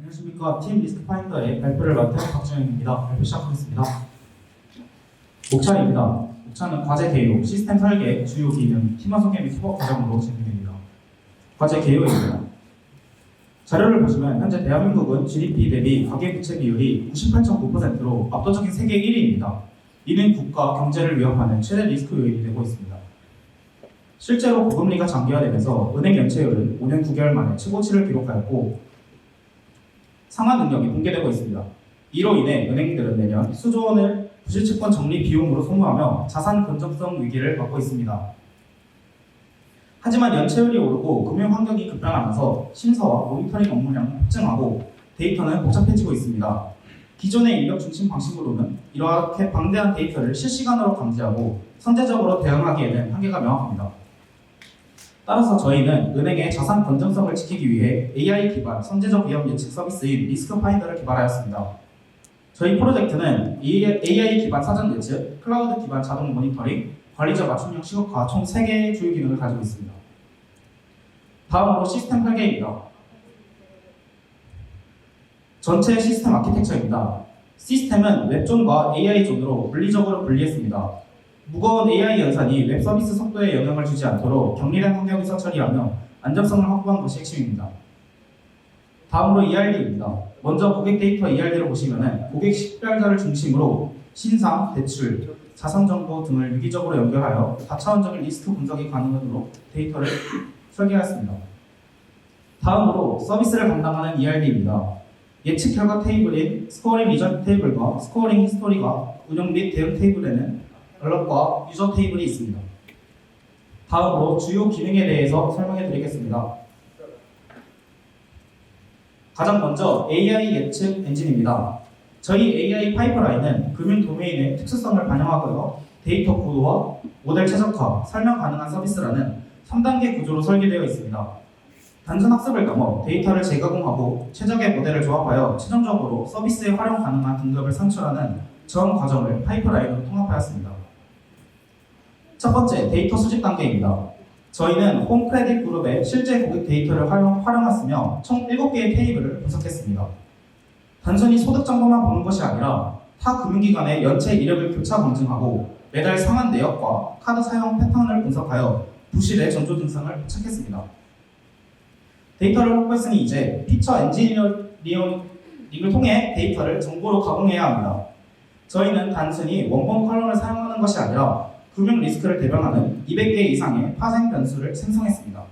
안녕하십니까. 팀 리스크 파인더의 발표를 맡은 박준영입니다. 발표 시작하겠습니다. 옥차입니다. 옥차는 과제 개요, 시스템 설계, 주요 기능, 팀원 소개 및 협업 과정으로 진행됩니다. 과제 개요입니다. 자료를 보시면 현재 대한민국은 GDP 대비 가계부채 비율이 98.9%로 압도적인 세계 1위입니다. 이는 국가 경제를 위협하는 최대 리스크 요인이 되고 있습니다. 실제로 고금리가 장기화되면서 은행 연체율은 5년 9개월 만에 최고치를 기록하였고 상환 능력이 붕괴되고 있습니다. 이로 인해 은행들은 내년 수조 원을 부실채권 정리 비용으로 소모하며 자산 건전성 위기를 맞고 있습니다. 하지만 연체율이 오르고 금융 환경이 급변하면서 심사와 모니터링 업무량은 폭증하고 데이터는 복잡해지고 있습니다. 기존의 인력 중심 방식으로는 이렇게 방대한 데이터를 실시간으로 감지하고 선제적으로 대응하기에는 한계가 명확합니다. 따라서 저희는 은행의 자산 건전성을 지키기 위해 AI 기반 선제적 위험 예측 서비스인 리스크 파인더를 개발하였습니다. 저희 프로젝트는 AI 기반 사전 예측, 클라우드 기반 자동 모니터링, 관리자 맞춤형 시각화 총 3개의 주요 기능을 가지고 있습니다. 다음으로 시스템 설계입니다. 전체 시스템 아키텍처입니다. 시스템은 웹존과 AI존으로 물리적으로 분리했습니다. 무거운 AI 연산이 웹 서비스 속도에 영향을 주지 않도록 격리된 환경에서 처리하며 안정성을 확보한 것이 핵심입니다. 다음으로 ERD입니다. 먼저 고객 데이터 ERD를 보시면 고객 식별자를 중심으로 신상, 대출, 자산 정보 등을 유기적으로 연결하여 다차원적인 리스크 분석이 가능하도록 데이터를 설계하였습니다. 다음으로 서비스를 담당하는 ERD입니다. 예측 결과 테이블인 스코어링 리전 테이블과 스코어링 히스토리가 운영 및 대응 테이블에는 얼럿과 유저 테이블이 있습니다. 다음으로 주요 기능에 대해서 설명해 드리겠습니다. 가장 먼저 AI 예측 엔진입니다. 저희 AI 파이프라인은 금융 도메인의 특수성을 반영하고요. 데이터 구도와 모델 최적화, 설명 가능한 서비스라는 3단계 구조로 설계되어 있습니다. 단순 학습을 넘어 데이터를 재가공하고 최적의 모델을 조합하여 최종적으로 서비스에 활용 가능한 등급을 산출하는 전 과정을 파이프라인으로 통합하였습니다. 첫 번째, 데이터 수집 단계입니다. 저희는 홈크레딧 그룹의 실제 고객 데이터를 활용했으며 총 7개의 테이블을 분석했습니다. 단순히 소득 정보만 보는 것이 아니라 타 금융기관의 연체 이력을 교차 검증하고 매달 상환 내역과 카드 사용 패턴을 분석하여 부실의 전조 증상을 포착했습니다. 데이터를 확보했으니 이제 피처 엔지니어링을 통해 데이터를 정보로 가공해야 합니다. 저희는 단순히 원본 컬럼을 사용하는 것이 아니라 금융 리스크를 대변하는 200개 이상의 파생 변수를 생성했습니다.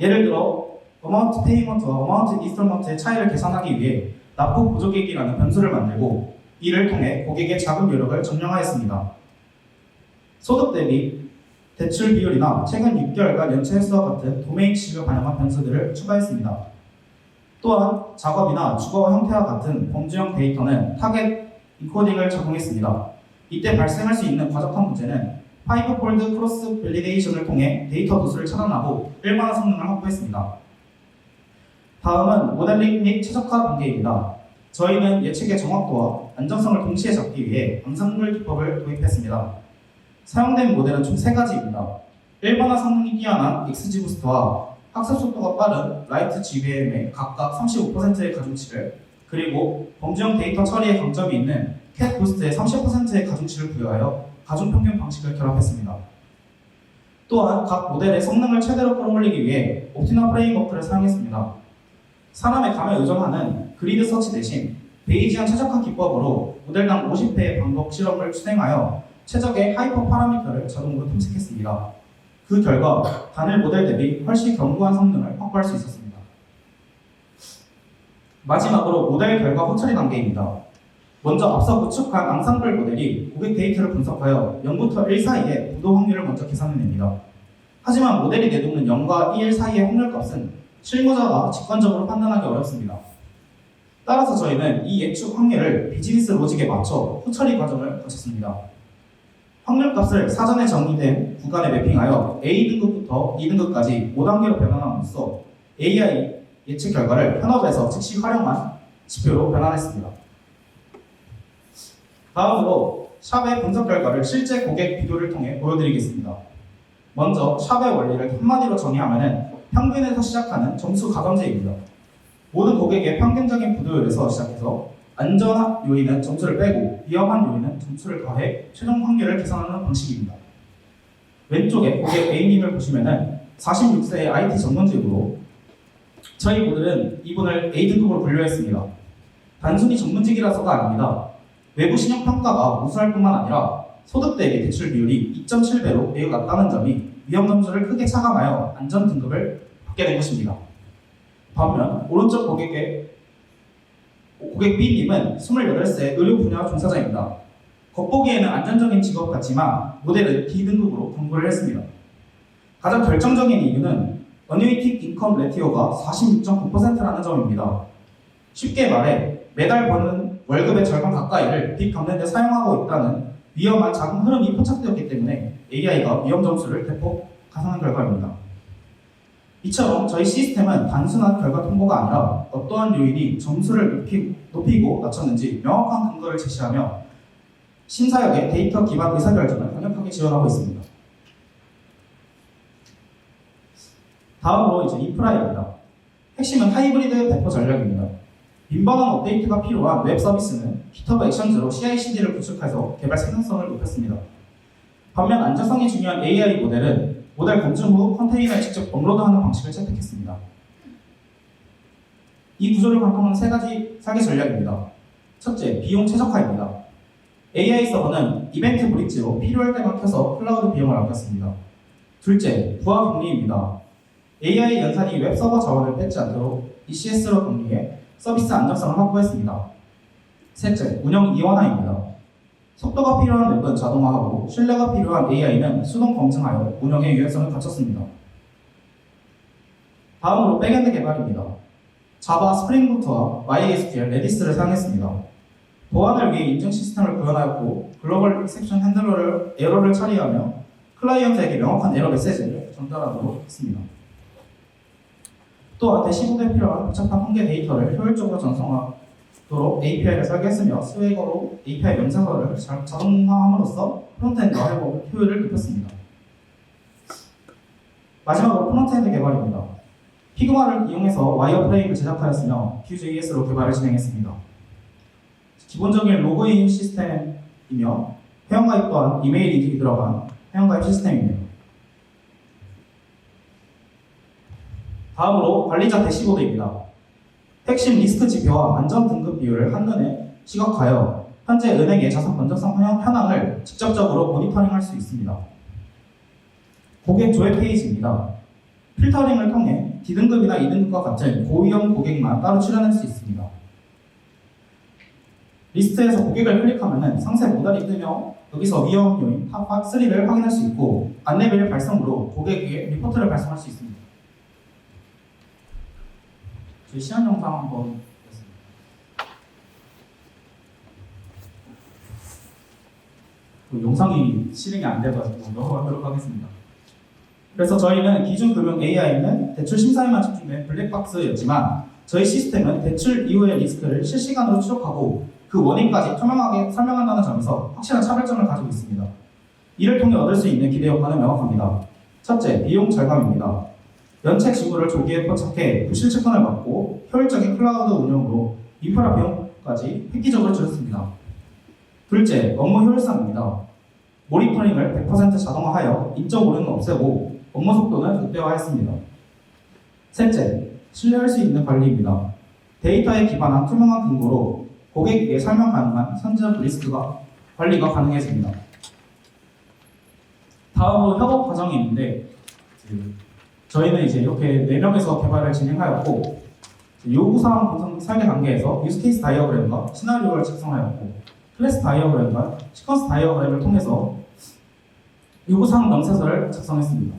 예를 들어 어마운트 페이먼트와 어마운트 인스톨먼트의 차이를 계산하기 위해 납부 보조객이라는 변수를 만들고 이를 통해 고객의 자금 요력을 점령하였습니다. 소득 대비 대출 비율이나 최근 6개월간 연체 횟수와 같은 도메인 지식을 반영한 변수들을 추가했습니다. 또한 작업이나 주거 형태와 같은 범주형 데이터는 타겟 인코딩을 적용했습니다. 이때 발생할 수 있는 과적한 문제는 5폴드 크로스 밸리데이션을 통해 데이터 도수를 차단하고 일반화 성능을 확보했습니다. 다음은 모델링 및 최적화 단계입니다. 저희는 예측의 정확도와 안정성을 동시에 잡기 위해 방산물 기법을 도입했습니다. 사용된 모델은 총 3가지입니다. 일반화 성능이 뛰어난 XG 부스트와 학습 속도가 빠른 라이트 GBM의 각각 35%의 가중치를 그리고 범주형 데이터 처리에 강점이 있는 캣 부스트의 30%의 가중치를 부여하여 가중평균 방식을 결합했습니다. 또한 각 모델의 성능을 최대로 끌어올리기 위해 옵티널 프레임워크를 사용했습니다. 사람의 감에 의존하는 그리드 서치 대신 베이지안 최적화 기법으로 모델당 50회의 반복 실험을 진행하여 최적의 하이퍼 파라미터를 자동으로 탐색했습니다. 그 결과 단일 모델 대비 훨씬 견고한 성능을 확보할 수 있었습니다. 마지막으로 모델 결과 호처리 단계입니다. 먼저 앞서 구축한 앙상블 모델이 고객 데이터를 분석하여 0부터 1 사이의 부도 확률을 먼저 계산해냅니다. 하지만 모델이 내놓는 0과 1 사이의 확률값은 실무자가 직관적으로 판단하기 어렵습니다. 따라서 저희는 이 예측 확률을 비즈니스 로직에 맞춰 후처리 과정을 거쳤습니다. 확률값을 사전에 정의된 구간에 매핑하여 A등급부터 2등급까지 5단계로 변환함으로써 AI 예측 결과를 현업에서 즉시 활용한 지표로 변환했습니다. 다음으로 샵의 분석 결과를 실제 고객 비교를 통해 보여드리겠습니다. 먼저 샵의 원리를 한마디로 정의하면 평균에서 시작하는 점수 가감제입니다. 모든 고객의 평균적인 부도율에서 시작해서 안전한 요인은 점수를 빼고 위험한 요인은 점수를 더해 최종 확률을 계산하는 방식입니다. 왼쪽에 고객 A님을 보시면은 46세의 IT 전문직으로 저희 모델은 이분을 A등급으로 분류했습니다. 단순히 전문직이라서가 아닙니다. 외부 신용평가가 우수할 뿐만 아니라 소득 대비 대출 비율이 2.7배로 매우 낮다는 점이 위험 점수를 크게 차감하여 안전 등급을 받게 된 것입니다. 반면 오른쪽 고객 B님은 28세 의료 분야 종사자입니다. 겉보기에는 안정적인 직업 같지만 모델은 D등급으로 공부를 했습니다. 가장 결정적인 이유는 어뉴이티 인컴 레티오가 46.9%라는 점입니다. 쉽게 말해 매달 버는 월급의 절반 가까이를 빚 갚는 데 사용하고 있다는 위험한 자금 흐름이 포착되었기 때문에 AI가 위험 점수를 대폭 가산한 결과입니다. 이처럼 저희 시스템은 단순한 결과 통보가 아니라 어떠한 요인이 점수를 높이고 낮췄는지 명확한 근거를 제시하며 심사역의 데이터 기반 의사결정을 강력하게 지원하고 있습니다. 다음으로 이제 인프라입니다. 핵심은 하이브리드 배포 전략입니다. 빈번한 업데이트가 필요한 웹 서비스는 GitHub 액션즈로 CI/CD를 구축해서 개발 생산성을 높였습니다. 반면 안전성이 중요한 AI 모델은 모델 검증 후 컨테이너에 직접 업로드하는 방식을 채택했습니다. 이 구조를 바꾸는 세 가지 설계 전략입니다. 첫째, 비용 최적화입니다. AI 서버는 이벤트 브릿지로 필요할 때만 켜서 클라우드 비용을 아꼈습니다. 둘째, 부하 격리입니다. AI 연산이 웹 서버 자원을 뺏지 않도록 ECS로 격리해 서비스 안정성을 확보했습니다. 셋째, 운영 이원화입니다. 속도가 필요한 웹은 자동화하고 신뢰가 필요한 AI는 수동 검증하여 운영의 유연성을 갖췄습니다. 다음으로 백엔드 개발입니다. 자바, 스프링부트와 MySQL, 레디스를 사용했습니다. 보안을 위해 인증 시스템을 구현하였고 글로벌 익셉션 핸들러를 에러를 처리하며 클라이언트에게 명확한 에러 메시지를 전달하도록 했습니다. 또한 대시보드에 필요한 복잡한 통계 데이터를 효율적으로 전송하도록 API를 설계했으며 스웨이거로 API 명사서를 자동화함으로써 프론트엔드와 효율을 높였습니다. 마지막으로 프론트엔드 개발입니다. 피그마를 이용해서 와이어프레임을 제작하였으며 Vue.js로 개발을 진행했습니다. 기본적인 로그인 시스템이며 회원가입 또한 이메일 인증이 들어간 회원가입 시스템입니다. 다음으로 관리자 대시보드입니다. 핵심 리스크 지표와 안전 등급 비율을 한눈에 시각하여 현재 은행의 자산 건전성 현황을 직접적으로 모니터링할 수 있습니다. 고객 조회 페이지입니다. 필터링을 통해 D등급이나 E등급과 같은 고위험 고객만 따로 출연할 수 있습니다. 리스트에서 고객을 클릭하면 상세 모달이 뜨며 여기서 위험 요인 탑 3를 확인할 수 있고 안내메일 발송으로 고객에게 리포트를 발송할 수 있습니다. 저희 시연 영상 한번 보겠습니다. 영상이 실행이 안 돼가지고 넘어가도록 하겠습니다. 그래서 저희는 기준 금융 AI는 대출 심사에만 집중된 블랙박스였지만 저희 시스템은 대출 이후의 리스크를 실시간으로 추적하고 그 원인까지 투명하게 설명한다는 점에서 확실한 차별점을 가지고 있습니다. 이를 통해 얻을 수 있는 기대 효과는 명확합니다. 첫째, 비용 절감입니다. 연체 지구를 조기에 포착해 부실 채권을 막고 효율적인 클라우드 운영으로 인프라 비용까지 획기적으로 줄였습니다. 둘째, 업무 효율성입니다. 모니터링을 100% 자동화하여 인적 오류는 없애고 업무 속도는 극대화했습니다. 셋째, 신뢰할 수 있는 관리입니다. 데이터에 기반한 투명한 근거로 고객에게 설명 가능한 선제적 리스크가 관리가 가능해집니다. 다음으로 협업 과정이 있는데 저희는 이제 이렇게 4명에서 개발을 진행하였고 요구사항 분석 설계 단계에서 유스케이스 다이어그램과 시나리오를 작성하였고 클래스 다이어그램과 시퀀스 다이어그램을 통해서 요구사항 명세서를 작성했습니다.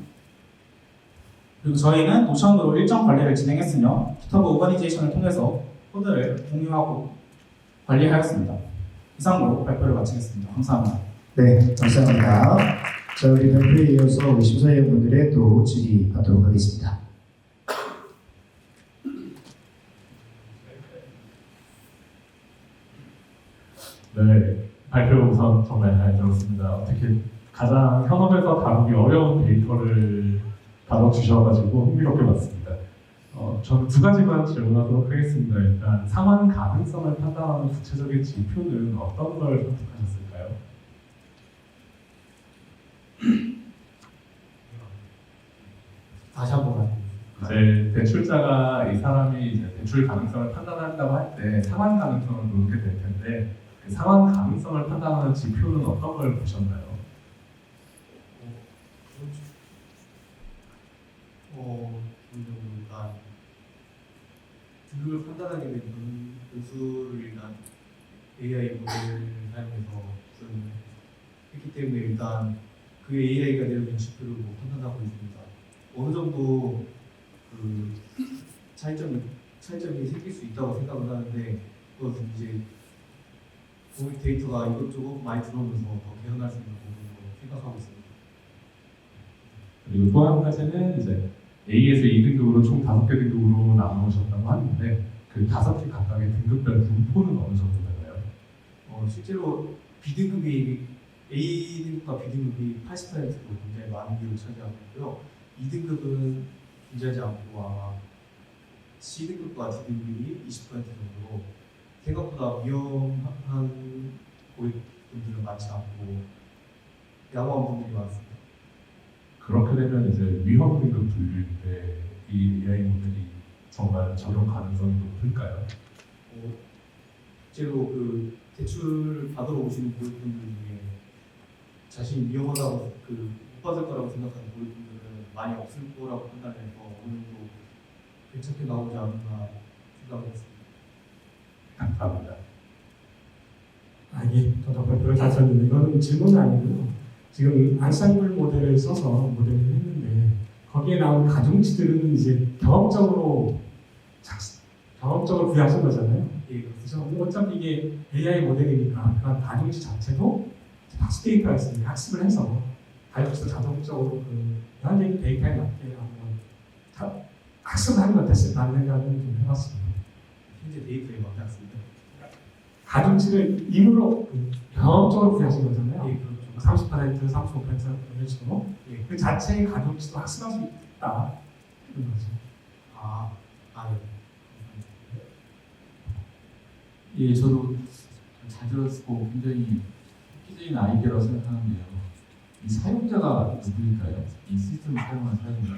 그리고 저희는 노션으로 일정 관리를 진행했으며 GitHub 오거니제이션을 통해서 코드를 공유하고 관리하였습니다. 이상으로 발표를 마치겠습니다. 감사합니다. 네, 감사합니다. 자, 우리 발표에 이어서 우리 심사위원분들의 또 질의하도록 하겠습니다. 네, 발표 우선 정말 잘 들었습니다. 특히 가장 현업에서 다루기 어려운 데이터를 다뤄주셔가지고 흥미롭게 봤습니다. 저는 두 가지만 질문하도록 하겠습니다. 일단 상환 가능성을 판단하는 구체적인 지표는 어떤 걸 선택하셨을까요? 다시 한번 말해주세요. 이제 대출자가 이 사람이 이제 대출 가능성을 판단한다고 할 때 상환 가능성을 보게 될 텐데 그 상환 가능성을 판단하는 지표는 어떤 걸 보셨나요? 일단 등급을 판단하게 된 변수를 일단 AI 모델을 사용해서 했기 때문에 일단 그 AI가 내려준 지표를 판단하고 있습니다. 어느 정도 그 차이점이 생길 수 있다고 생각을 하는데 그것은 이제 고객 데이터가 이것저것 많이 들어오면서 더 개선할 수 있는 부분으로 생각하고 있습니다. 그리고 또 한 가지는 이제 A에서 2등급으로 총 5개 등급으로 나누셨다고 하는데 그 5개 각각의 등급별 분포는 어느 정도 되나요? 실제로 B등급이 A등급과 B등급이 80%로 굉장히 많은 비율을 차지하고 있고요. 2등급은 존재하지 않고 아마 C등급과 D등급이 20% 정도로 생각보다 위험한 고객분들은 많지 않고 양호한 분들이 많습니다. 그렇게 되면 이제 위험 등급 분류일 때 이 AI 모델이 정말 적용 가능성이 높을까요? 실제로 그 대출 받으러 오시는 고객분들 중에 자신이 위험하다고 못 받을 거라고 생각하는 고객분들은 많이 없을 거라고 판단해서 어느 정도 괜찮게 나오지 않나 생각을 했습니다. 감사합니다. 예, 저도 발표를 잘 썼는데 이거는 질문은 아니고요. 지금 안상블 모델을 써서 모델을 했는데 거기에 나온 가중치들은 이제 경험적으로 부여하신 거잖아요. 예, 그렇습니다. 그래서 어차피 이게 AI 모델이니까 그런 가중치 자체도 학습 데이터가 있으니 학습을 해서 가중치도 자동적으로 그 현재 데이터에 맞게 한번 학습을 하는 건 어땠을까 하는 생각을 좀 해봤습니다. 현재 데이터에 맞게 학습니다. 가중치를 임으로 경험적으로 부여하신 거잖아요. 예, 그렇죠. 30%, 35% 이런 식으로 예. 그 자체의 가중치도 학습할 수 있다 이런 거죠. 예, 저도 잘 들었고 굉장히 획기적인 아이디어라고 생각하는데요. 이 사용자가 누구일까요? 이 시스템을 사용하는 사용자.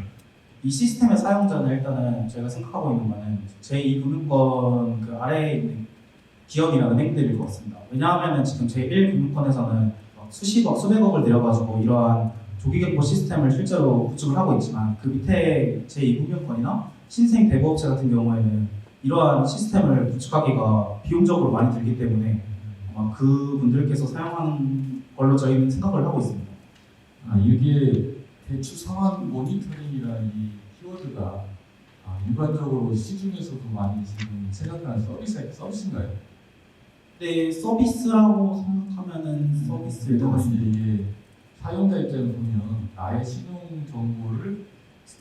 이 시스템의 사용자는 일단은 저희가 생각하고 있는 거는 제2금융권 그 아래에 있는 기업이나 은행들일 것 같습니다. 왜냐하면 지금 제1금융권에서는 수십억, 수백억을 들여가지고 이러한 조기경보 시스템을 실제로 구축을 하고 있지만 그 밑에 제2금융권이나 신생 대부업체 같은 경우에는 이러한 시스템을 구축하기가 비용적으로 많이 들기 때문에 아마 그분들께서 사용하는 걸로 저희는 생각을 하고 있습니다. 이게 대출 상환 모니터링이라는 이 키워드가 일반적으로 시중에서도 많이 지금 생각하는 서비스인가요? 네, 서비스라고 생각하면은 서비스일 것 같습니다. 이게 사용자 입장을 보면 나의 신용 정보를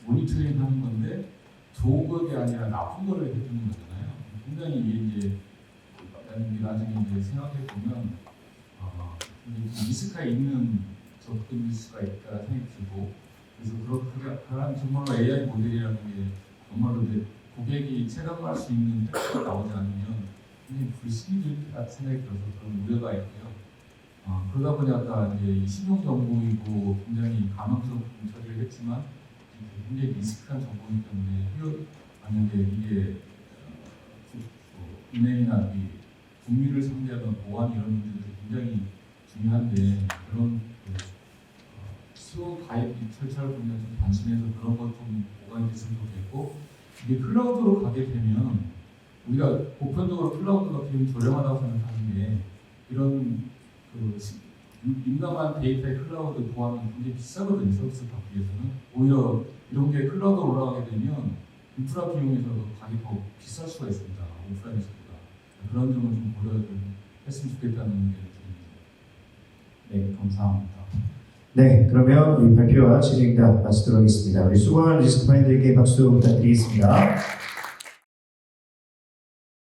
모니터링하는 건데 좋은 것이 아니라 나쁜 거를 해주는 거잖아요. 굉장히 이게 이제 나중에 이제 생각해 보면 리스크가 있는 접근 리스크가 있다 생각이 들고 그래서 그런 정말로 AI 모델이라는 게 정말로 이제 고객이 체감할 수 있는 text가 나오지 않으면 굉장히 불신이 될 것 같은 생각이 들어서 그런 우려가 있고요. 그러다 보니 아까 이제 이 신용 정보이고 굉장히 가망스러운 처리를 했지만 굉장히 리스크한 정보이기 때문에 만약에 이게 은행이나 국민을 상대하는 보안 이런 문제들이 굉장히 중요한데 그런 수용 가입 절차를 보면 좀 단순해서 그런 것 좀 보강이 됐으면 좋겠고 이게 클라우드로 가게 되면 우리가 보편적으로 클라우드가 굉장히 저렴하다고 생각하는 게 이런 민감한 데이터의 클라우드 보안은 굉장히 비싸거든요. 서비스를 받기 위해서는 오히려 이런 게 클라우드로 올라가게 되면 인프라 비용에서도 가격이 더 비쌀 수가 있습니다. 오프라인에서보다 그런 점을 좀 고려했으면 좋겠다는 의견을 드립니다. 네, 감사합니다. 네, 그러면 우리 발표와 진행답 마치도록 하겠습니다. 우리 수고한 리스크마인드에게 박수 부탁드리겠습니다.